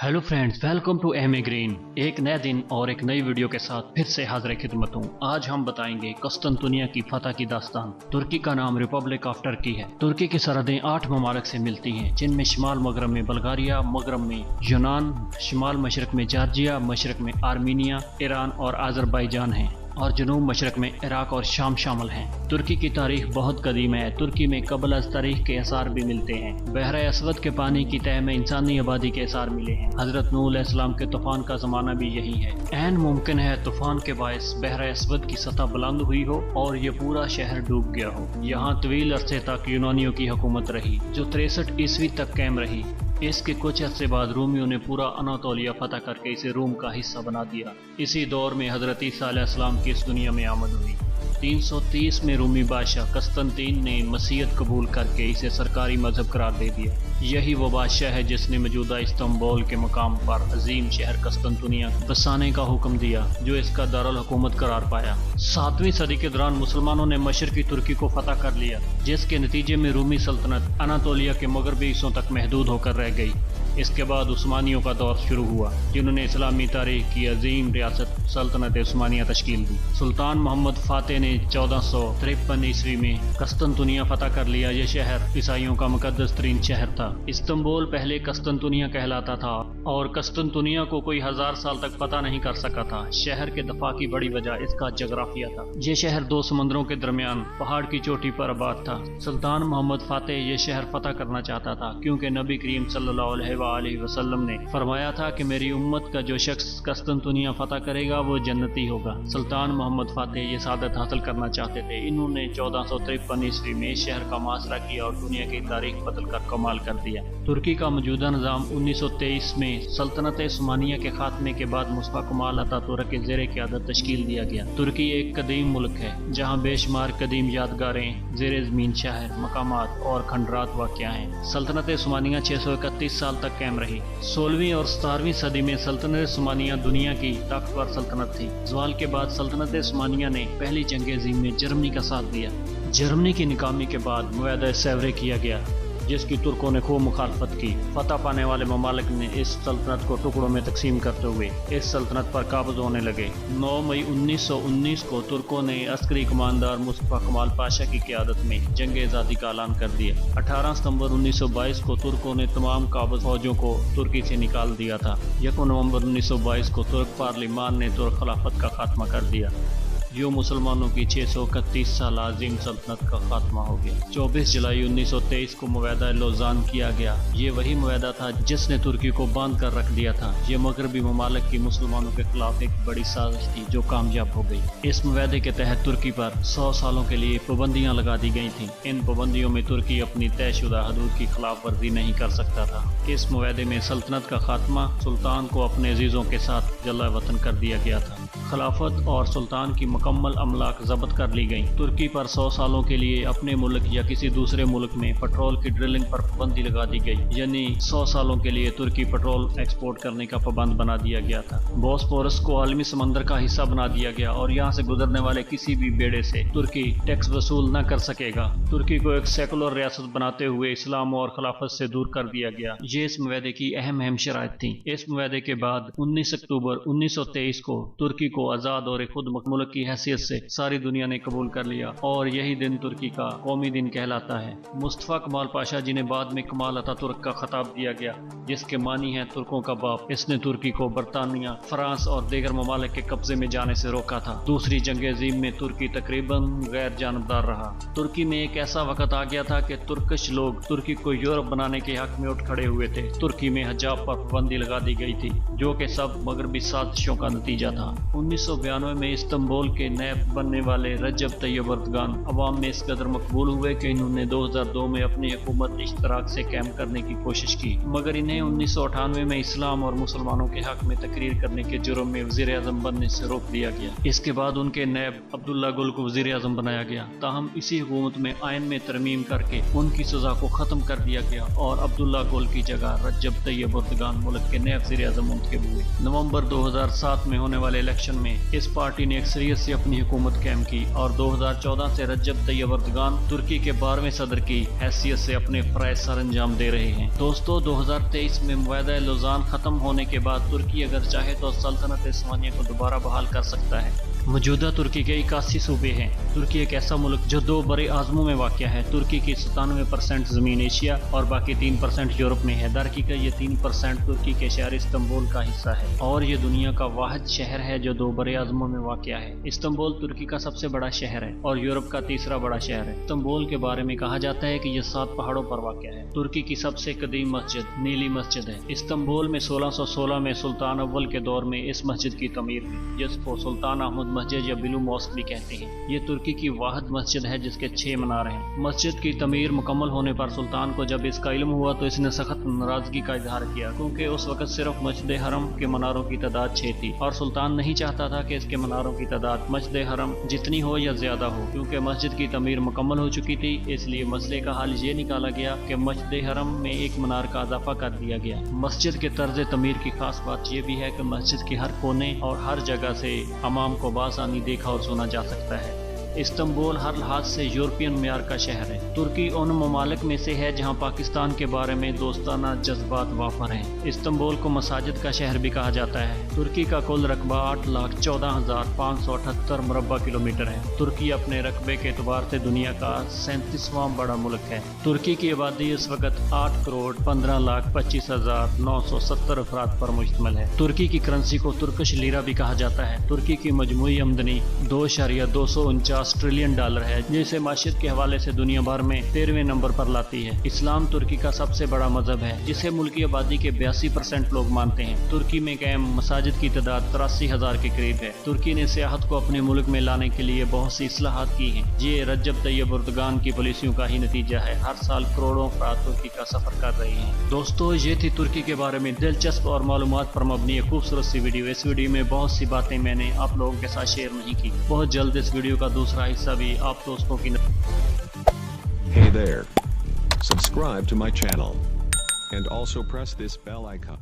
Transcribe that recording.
Hello friends, welcome to M A green. एक नए दिन और एक नई वीडियो के साथ फिर से हाजिर खिदमत हूँ। आज हम बताएंगे कस्तंतुनिया की फतह की दास्तान। तुर्की का नाम रिपब्लिक ऑफ टर्की है। तुर्की की सरहदें 8 ममालिक से मिलती हैं, जिनमें शिमाल मगरब में बल्गारिया, मगरब में यूनान, शिमाल मशरक में जॉर्जिया, मशरक में आर्मीनिया, ईरान और अजरबैजान हैं और जनूब मशरक में इराक और शाम शामिल हैं। तुर्की की तारीख बहुत कदीम है। तुर्की में कबल अज़ तारीख के आसार भी मिलते हैं। बहरे असवद के पानी की तह में इंसानी आबादी के आसार मिले हैं। हजरत नूह अलैहिस्सलाम के तूफान का जमाना भी यही है। ऐन मुमकिन है तूफान के बायस बहरे असवद की सतह बुलंद हुई हो और ये पूरा शहर डूब गया हो। यहाँ तवील अरसे तक यूनानियों की हुकूमत रही, जो 63 ईस्वी तक कायम रही। इसके कुछ अर्से बाद रूमियों ने पूरा अनातोलिया फतह करके इसे रोम का हिस्सा बना दिया। इसी दौर में हजरत ईसा अलैहिस्सलाम की इस दुनिया में आमद हुई। 330 में रूमी बादशाह कस्तंतीन ने मसीहत कबूल करके इसे सरकारी मजहब करार दे दिया। यही वो बादशाह है जिसने मौजूदा इस्तांबुल के मकाम पर अजीम शहर कस्तंतुनिया बसाने का हुक्म दिया, जो इसका दारुल हुकूमत करार पाया। 7वीं सदी के दौरान मुसलमानों ने मशरकी तुर्की को फतह कर लिया, जिसके नतीजे में रूमी सल्तनत अनातोलिया के मगरबी हिस्सों तक महदूद होकर रह गई। इसके बाद उस्मानियों का दौर शुरू हुआ, जिन्होंने इस्लामी तारीख की अजीम रियासत सल्तनत उस्मानिया तश्कील दी। सुल्तान मोहम्मद फातेह ने 1453 ईस्वी में कस्तंतुनिया फतह कर लिया। यह शहर ईसाइयों का मुकद्दस तरीन शहर था। इस्तांबुल पहले कस्तंतुनिया कहलाता था और कस्तंतुनिया को कोई 1000 साल तक फतह नहीं कर सका था। शहर के दफा की बड़ी वजह इसका जगराफिया था। यह शहर 2 समुद्रों के दरमियान पहाड़ की चोटी पर आबाद था। सुल्तान मोहम्मद फातेह यह शहर फतह करना चाहता था, क्योंकि नबी करीम सल्लल्लाहु अलैहि वसल्लम ने फरमाया था कि मेरी उम्मत का जो शख्स कस्तंतुनिया फतह करेगा वो जन्नती होगा। सुल्तान मोहम्मद फातेह ये सादत हासिल करना चाहते थे। इन्होंने 1453 ईस्वी में शहर का मुहासरा किया और दुनिया की तारीख बदल कर कमाल कर दिया। तुर्की का मौजूदा निज़ाम 1923 में सल्तनत उस्मानिया के खात्मे के बाद मुस्तफा कमाल अतातुर्क के ज़ेरे क़यादत तश्कील दिया गया। तुर्की एक कदीम मुल्क है, जहाँ बेशुमार कदीम यादगारें, ज़ेरे ज़मीन शहर, मकामात और खंडरात वाक़या हैं। सल्तनत उस्मानिया 631 साल तक कायम रही। 16वीं और 17वीं सदी में सल्तनत उस्मानिया दुनिया की ताकतवर सल्तनत थी। ज़वाल के बाद सल्तनत उस्मानिया ने पहली जंग अज़ीम में जर्मनी का साथ दिया। जर्मनी की नाकामी के बाद मुआहदा सेवरे किया गया, जिसकी तुर्कों ने खूब मुखालफत की। फतह पाने वाले ममालिक ने इस सल्तनत को टुकड़ों में तकसीम करते हुए इस सल्तनत पर काबज होने लगे। 9 मई 1919 को तुर्कों ने अस्करी कमांडर मुस्तफा कमाल पाशा की क़यादत में जंग आज़ादी का ऐलान कर दिया। 18 सितंबर 1922 को तुर्कों ने तमाम काबज फौजों को तुर्की से निकाल दिया था। 1 नवंबर 1922 को तुर्क पार्लिमान ने तुर्क खिलाफत का खात्मा कर दिया, जो मुसलमानों की 631 साल अजीम सल्तनत का खात्मा हो गया। 24 जुलाई 1923 को मुआहदा लौज़ान किया गया। ये वही मुआहदा था जिसने तुर्की को बांध कर रख दिया था। ये मगरबी ममालिक की मुसलमानों के खिलाफ एक बड़ी साजिश थी, जो कामयाब हो गई। इस मुआहदे के तहत तुर्की पर 100 सालों के लिए पाबंदियां लगा दी गई थीं। इन पाबंदियों में तुर्की अपनी तयशुदा हदूद की खिलाफ वर्जी नहीं कर सकता था। इस मुआहदे में सल्तनत का खात्मा, सुल्तान को अपने अजीज़ों के साथ जला वतन कर दिया गया था। खिलाफत और सुल्तान की मुकम्मल अमलाक जब्त कर ली गई। तुर्की पर 100 सालों के लिए अपने मुल्क या किसी दूसरे मुल्क में पेट्रोल की ड्रिलिंग पर पाबंदी लगा दी गई, यानी 100 सालों के लिए तुर्की पेट्रोल एक्सपोर्ट करने का पाबंद बना दिया गया था। बॉस्फोरस को आलमी समंदर का हिस्सा बना दिया गया और यहाँ से गुजरने वाले किसी भी बेड़े से तुर्की टैक्स वसूल न कर सकेगा। तुर्की को एक सेकुलर रियासत बनाते हुए इस्लाम और खिलाफत से दूर कर दिया गया। ये इस मुआहदे की अहम शराइत थी। इस मुआहदे के बाद 19 अक्टूबर 1923 को तुर्की को आज़ाद और एक खुद मुल्क की हैसियत से सारी दुनिया ने कबूल कर लिया और यही दिन तुर्की का कौमी दिन कहलाता है। मुस्तफा कमाल पाशा, जिन्हें बाद में कमाल अतातुर्क का खिताब दिया गया, जिसके मानी है तुर्कों का बाप, इसने तुर्की को बरतानिया, फ्रांस और दीगर ममालिक के कब्जे में जाने से रोका था। दूसरी जंग अज़ीम में तुर्की तकरीबन गैर जानबदार रहा। तुर्की में एक ऐसा वक्त आ गया था कि तुर्किश लोग तुर्की को यूरोप बनाने के हक में उठ खड़े हुए थे। तुर्की में हजाब पर पाबंदी लगा दी गई थी, जो कि सब मगरबी साजिशों का नतीजा था। 1992 में इस्तांबुल के नए बनने वाले रजब तैयब एर्दोगान अवाम में इस कदर मकबूल हुए कि इन्होंने 2002 में अपनी हुकूमत इश्तराक से कायम करने की कोशिश की, मगर इन्हें 1998 में इस्लाम और मुसलमानों के हक में तकरीर करने के जुर्म में वज़ीर आज़म बनने से रोक दिया गया। इसके बाद उनके नैब अब्दुल्ला गुल को वज़ीर आज़म बनाया गया। ताहम इसी हुकूमत में आइन में तरमीम करके उनकी सजा को ख़त्म कर दिया गया और अब्दुल्ला गुल की जगह रजब तैयब एर्दोगान मुल्क के नए वज़ीर आज़म मुंतखब हुए। नवंबर 2007 में होने वाले इलेक्शन میں اس پارٹی نے اکثریت سے اپنی حکومت قائم کی اور 2014 سے رجب طیب اردگان ترکی کے 12ویں صدر کی حیثیت سے اپنے فرائض سر انجام دے رہے ہیں۔ دوستو 2023 میں معاہدہ لوزان ختم ہونے کے بعد ترکی اگر چاہے تو سلطنت عثمانیہ کو دوبارہ بحال کر سکتا ہے۔ موجودہ ترکی کے 81 صوبے ہیں۔ ترکی ایک ایسا ملک جو 2 بڑے اعظموں میں واقع ہے۔ ترکی کی 97% زمین ایشیا اور باقی 3% یورپ میں ہے۔ درحقیقت یہ 3% ترکی کے شہر استنبول کا حصہ ہے اور یہ دنیا کا واحد شہر ہے جو 2 بڑے اعظموں میں واقع ہے۔ استنبول ترکی کا سب سے بڑا شہر ہے اور یورپ کا تیسرا بڑا شہر ہے۔ استنبول کے بارے میں کہا جاتا ہے کہ یہ 7 پہاڑوں پر واقع ہے۔ ترکی کی سب سے قدیم مسجد نیلی مسجد ہے۔ استنبول میں 1616 میں سلطان اول کے دور میں اس مسجد کی تعمیر ہوئی جس کو سلطان احمد مسجد یا بلو ماسک بھی کہتے ہیں۔ یہ ترکی کی واحد مسجد ہے جس کے 6 مینار ہیں۔ مسجد کی تعمیر مکمل ہونے پر سلطان کو جب اس کا علم ہوا تو اس نے سخت ناراضگی کا اظہار کیا کیونکہ اس وقت صرف مسجد حرم کے مناروں کی تعداد 6 تھی اور سلطان نہیں چاہتا تھا کہ اس کے مناروں کی تعداد مسجد حرم جتنی ہو یا زیادہ ہو، کیونکہ مسجد کی تعمیر مکمل ہو چکی تھی۔ اس لیے مسئلے کا حل یہ نکالا گیا کہ مسجد حرم میں ایک منار کا اضافہ کر دیا گیا۔ مسجد کے طرز تعمیر کی خاص بات یہ بھی ہے کہ مسجد کے ہر کونے اور ہر جگہ سے امام کو بآسانی دیکھا اور سنا جا سکتا ہے۔ استنبول ہر لحاظ سے یورپین معیار کا شہر ہے۔ ترکی ان ممالک میں سے ہے جہاں پاکستان کے بارے میں دوستانہ جذبات وافر ہیں۔ استنبول کو مساجد کا شہر بھی کہا جاتا ہے۔ ترکی کا کل رقبہ 8,14,578 مربع کلومیٹر ہے۔ ترکی اپنے رقبے کے اعتبار سے دنیا کا 37واں بڑا ملک ہے۔ ترکی کی آبادی اس وقت 8,15,25,970 افراد پر مشتمل ہے۔ ترکی کی کرنسی کو ترکش لیرہ بھی کہا جاتا ہے۔ ترکی کی مجموعی آمدنی 2.249 ٹریلین ڈالر ہے جسے معیشت کے حوالے سے دنیا بھر میں 13ویں نمبر پر لاتی ہے۔ اسلام ترکی کا سب سے بڑا مذہب ہے جسے ملکی آبادی کے 82% لوگ مانتے ہیں۔ ترکی میں قائم مساجد کی تعداد 83,000 کے قریب ہے۔ ترکی نے سیاحت کو اپنے ملک میں لانے کے لیے بہت سی اصلاحات کی ہیں۔ یہ رجب طیب اردگان کی پالیسیوں کا ہی نتیجہ ہے۔ ہر سال کروڑوں افراد ترکی کا سفر کر رہے ہیں۔ دوستو یہ تھی ترکی کے بارے میں دلچسپ اور معلومات پر مبنی ایک خوبصورت سی ویڈیو۔ اس ویڈیو میں بہت سی باتیں میں نے آپ لوگوں کے ساتھ شیئر نہیں کی۔ بہت جلد اس ویڈیو کا دوسرا حصہ بھی آپ دوستوں کی Hey there. Subscribe to my channel and also press this bell icon.